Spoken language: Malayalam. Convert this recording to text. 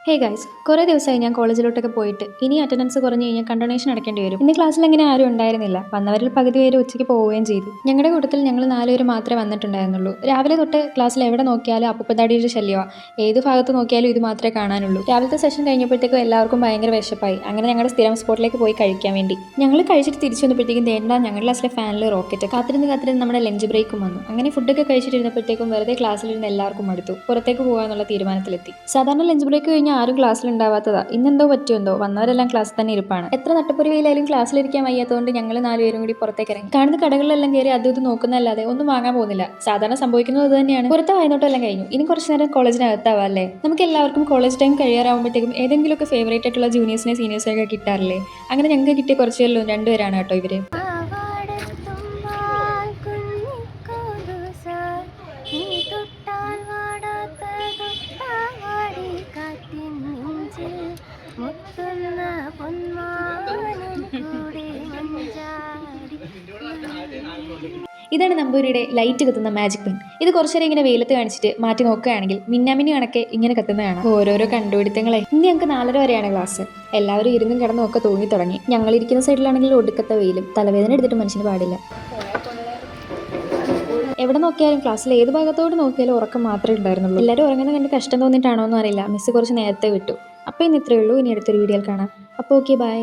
ഹേ ഗൈസ്, കുറേ ദിവസമായി ഞാൻ കോളേജിലോട്ടൊക്കെ പോയിട്ട് ഇനി അറ്റൻഡൻസ് കുറഞ്ഞു കഴിഞ്ഞാൽ കണ്ടോണേഷൻ അടയ്ക്കേണ്ടി വരും. ഇന്ന് ക്ലാസ്സിൽ അങ്ങനെ ആരും ഉണ്ടായിരുന്നില്ല. വന്നവരിൽ പകുതി പേര് ഉച്ചയ്ക്ക് പോവുകയും ചെയ്തു. ഞങ്ങളുടെ കൂട്ടത്തിൽ ഞങ്ങൾ 4 പേര് മാത്രമേ വന്നിട്ടുണ്ടായിരുന്നുള്ളൂ. രാവിലെ തൊട്ട് ക്ലാസ്സിൽ എവിടെ നോക്കിയാലും അപ്പുപ്പത്താടിയുടെ ശല്യമാണ്. ഏത് ഭാഗത്ത് നോക്കിയാലും ഇത് മാത്രമേ കാണാനുള്ളൂ. രാവിലത്തെ സെഷൻ കഴിഞ്ഞപ്പോഴത്തേക്കും എല്ലാവർക്കും ഭയങ്കര വിശപ്പായി. അങ്ങനെ ഞങ്ങളുടെ സ്ഥിരം സ്പോട്ടിലേക്ക് പോയി കഴിക്കാൻ വേണ്ടി ഞങ്ങൾ കഴിച്ചിട്ട് തിരിച്ചു വന്നപ്പോഴത്തേക്കും തേണ്ട ഞങ്ങളുടെ ക്ലാസ്സിലെ ഫാനിൽ റോക്കറ്റ് കാത്തിരുന്ന് നമ്മുടെ ലഞ്ച് ബ്രേക്കും വന്നു. അങ്ങനെ ഫുഡൊക്കെ കഴിച്ചിട്ടിരുന്നപ്പോഴത്തേക്കും വെറുതെ ക്ലാസ്സിലിരുന്ന് എല്ലാവർക്കും അടുത്തു. പുറത്തേക്ക് പോകാനുള്ള തീരുമാനത്തിലെത്തി. സാധാരണ ലഞ്ച് ബ്രേക്ക് കഴിഞ്ഞാൽ ആരും ക്ലാസ്സിലുണ്ടാവാത്തതാ. ഇന്നെന്തോ പറ്റിയെന്തോ വന്നവരെല്ലാം ക്ലാസ്സിൽ തന്നെ ഇരിപ്പാണ്. എത്ര നട്ടപ്പുരയിലായാലും ക്ലാസ്സിലിരിക്കാൻ വയ്യാത്തതുകൊണ്ട് ഞങ്ങൾ 4 പേരും കൂടി പുറത്തേക്ക് ഇറങ്ങി. കാണുന്ന കടകളിലെല്ലാം കയറി അതും ഇത് നോക്കുന്നതല്ലാതെ ഒന്നും വാങ്ങാൻ പോകുന്നില്ല. സാധാരണ സംഭവിക്കുന്നത് അത് തന്നെയാണ്. പുറത്തെ വായനോട്ടെല്ലാം കഴിഞ്ഞു. ഇനി കുറച്ച് നേരം കോളേജിനകത്താവാം അല്ലേ. നമുക്ക് എല്ലാവർക്കും കോളേജ് ടൈം കഴിയാറാകുമ്പോഴത്തേക്കും ഏതെങ്കിലുമൊക്കെ ഫേവറേറ്റ് ആയിട്ടുള്ള ജൂനിയേഴ്സിനെ സീനിയേഴ്സിനൊക്കെ കിട്ടാറില്ലേ. അങ്ങനെ ഞങ്ങൾക്ക് കിട്ടിയ കുറച്ചുകളിലും 2 പേരാണ് കേട്ടോ ഇവര്. ഇതാണ് നമ്പൂരിയുടെ ലൈറ്റ് കത്തുന്ന മാജിക് പെൻ. ഇത് കുറച്ചേരം ഇങ്ങനെ വെയിലത്ത് കാണിച്ചിട്ട് മാറ്റി നോക്കുകയാണെങ്കിൽ മിന്നാമിനി കണക്കെ ഇങ്ങനെ കത്തുന്നതാണ്. ഓരോരോ കണ്ടുപിടുത്തങ്ങളെ. ഇന്ന് ഞങ്ങൾക്ക് 4:30 വരെയാണ് ക്ലാസ്. എല്ലാവരും ഇരുന്നും കിടന്നും ഒക്കെ തൂങ്ങി തുടങ്ങി. ഞങ്ങളിരിക്കുന്ന സൈഡിലാണെങ്കിൽ ഒടുക്കത്തെ വെയിലും. തലവേദന എടുത്തിട്ട് മനുഷ്യന് പാടില്ല. എവിടെ നോക്കിയാലും ക്ലാസ്സിൽ ഏത് ഭാഗത്തോട് നോക്കിയാലും ഉറക്കം മാത്രമേ ഉണ്ടായിരുന്നുള്ളൂ. എല്ലാവരും ഉറങ്ങുന്ന കണ്ട് കഷ്ടം തോന്നിയിട്ടാണോ എന്ന് അറിയില്ല. മിസ് കുറച്ച് നേരത്തെ വിട്ടു. അപ്പോൾ ഇന്ന് ഇത്രയേ ഉള്ളൂ. ഇനി അടുത്തൊരു വീഡിയോയിൽ കാണാം. അപ്പോൾ ഓക്കെ, ബൈ.